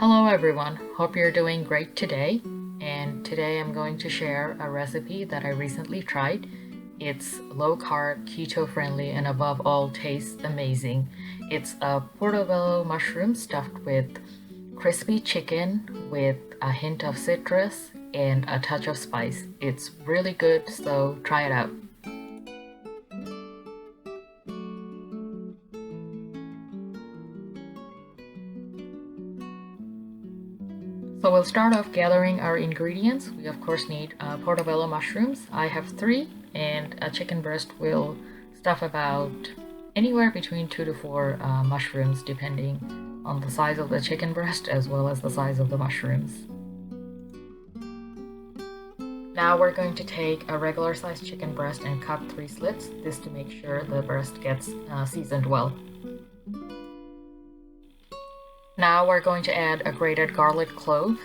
Hello everyone, hope you're doing great today. And today I'm going to share a recipe that I recently tried. It's low carb, keto friendly, and above all tastes amazing. It's a portobello mushroom stuffed with crispy chicken with a hint of citrus and a touch of spice. It's really good, so try it out. So we'll start off gathering our ingredients. We of course need portobello mushrooms. I have 3, and a chicken breast will stuff about anywhere between 2 to 4 mushrooms depending on the size of the chicken breast as well as the size of the mushrooms. Now we're going to take a regular sized chicken breast and cut 3 slits, this to make sure the breast gets seasoned well. Now we're going to add a grated garlic clove,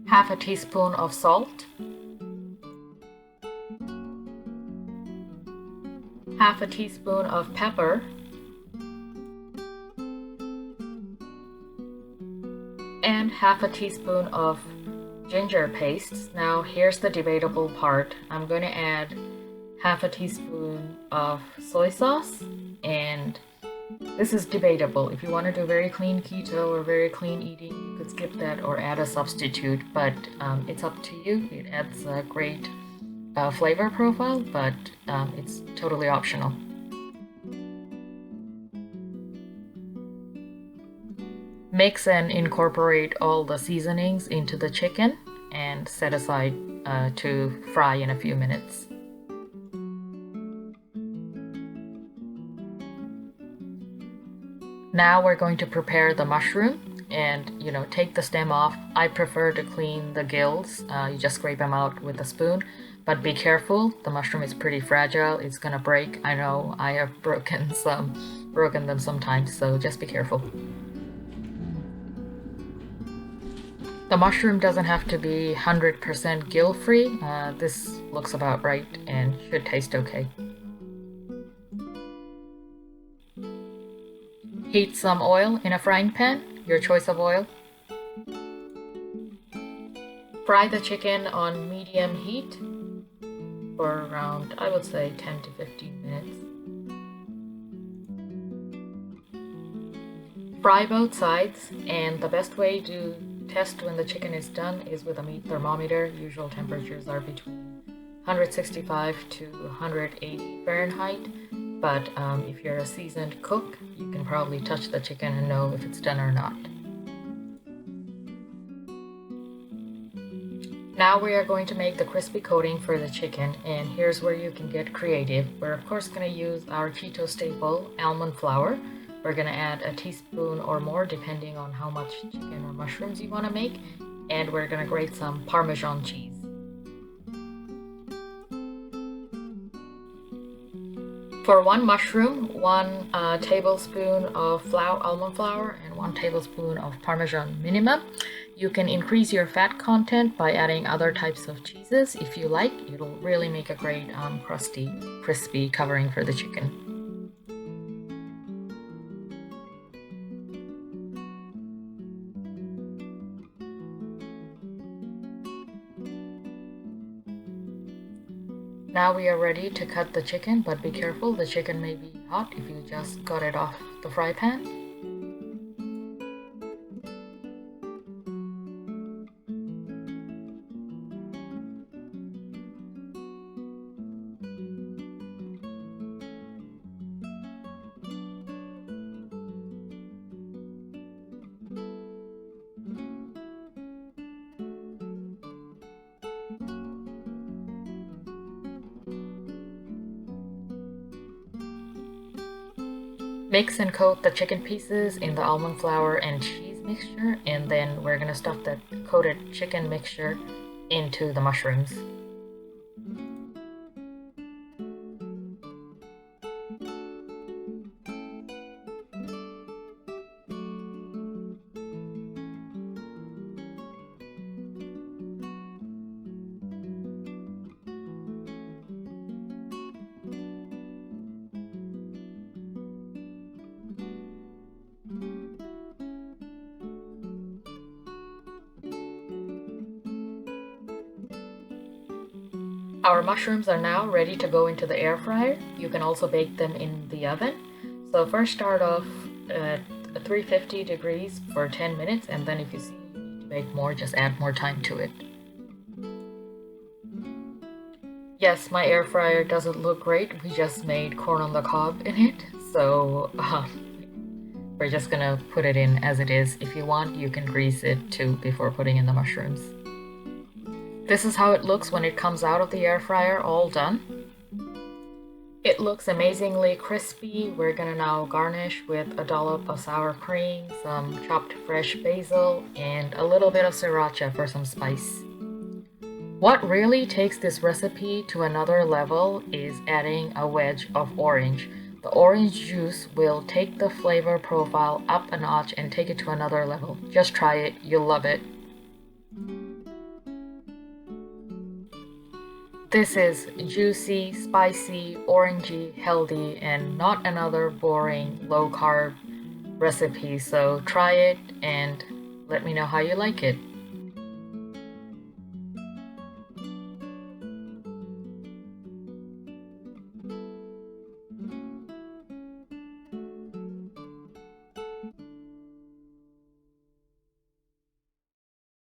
half a teaspoon of salt, half a teaspoon of pepper, and half a teaspoon of ginger paste. Now here's the debatable part. I'm going to add half a teaspoon of soy sauce, and this is debatable. If you want to do very clean keto or very clean eating, you could skip that or add a substitute, but it's up to you. It adds a great flavor profile, but it's totally optional. Mix and incorporate all the seasonings into the chicken and set aside to fry in a few minutes. Now we're going to prepare the mushroom and take the stem off. I prefer to clean the gills. You just scrape them out with a spoon, but be careful. The mushroom is pretty fragile. It's gonna break. I know I have broken them sometimes, so just be careful. The mushroom doesn't have to be 100% gill-free. This looks about right and should taste okay. Heat some oil in a frying pan, your choice of oil. Fry the chicken on medium heat for around, I would say, 10 to 15 minutes. Fry both sides, and the best way to test when the chicken is done is with a meat thermometer. Usual temperatures are between 165 to 180 Fahrenheit. But if you're a seasoned cook, you can probably touch the chicken and know if it's done or not. Now we are going to make the crispy coating for the chicken, and here's where you can get creative. We're of course going to use our keto staple, almond flour. We're going to add a teaspoon or more depending on how much chicken or mushrooms you want to make, and we're going to grate some Parmesan cheese. For 1 mushroom, 1 tablespoon of almond flour and 1 tablespoon of Parmesan minimum. You can increase your fat content by adding other types of cheeses if you like. It'll really make a great crusty, crispy covering for the chicken. Now we are ready to cut the chicken, but be careful, the chicken may be hot if you just got it off the fry pan. Mix and coat the chicken pieces in the almond flour and cheese mixture, and then we're going to stuff the coated chicken mixture into the mushrooms. Our mushrooms are now ready to go into the air fryer. You can also bake them in the oven. So first start off at 350 degrees for 10 minutes, and then if you see you need to bake more, just add more time to it. Yes, my air fryer doesn't look great. We just made corn on the cob in it, so we're just gonna put it in as it is. If you want, you can grease it too before putting in the mushrooms. This is how it looks when it comes out of the air fryer, all done. It looks amazingly crispy. We're gonna now garnish with a dollop of sour cream, some chopped fresh basil, and a little bit of sriracha for some spice. What really takes this recipe to another level is adding a wedge of orange. The orange juice will take the flavor profile up a notch and take it to another level. Just try it, you'll love it. This is juicy, spicy, orangey, healthy, and not another boring low-carb recipe, so try it and let me know how you like it.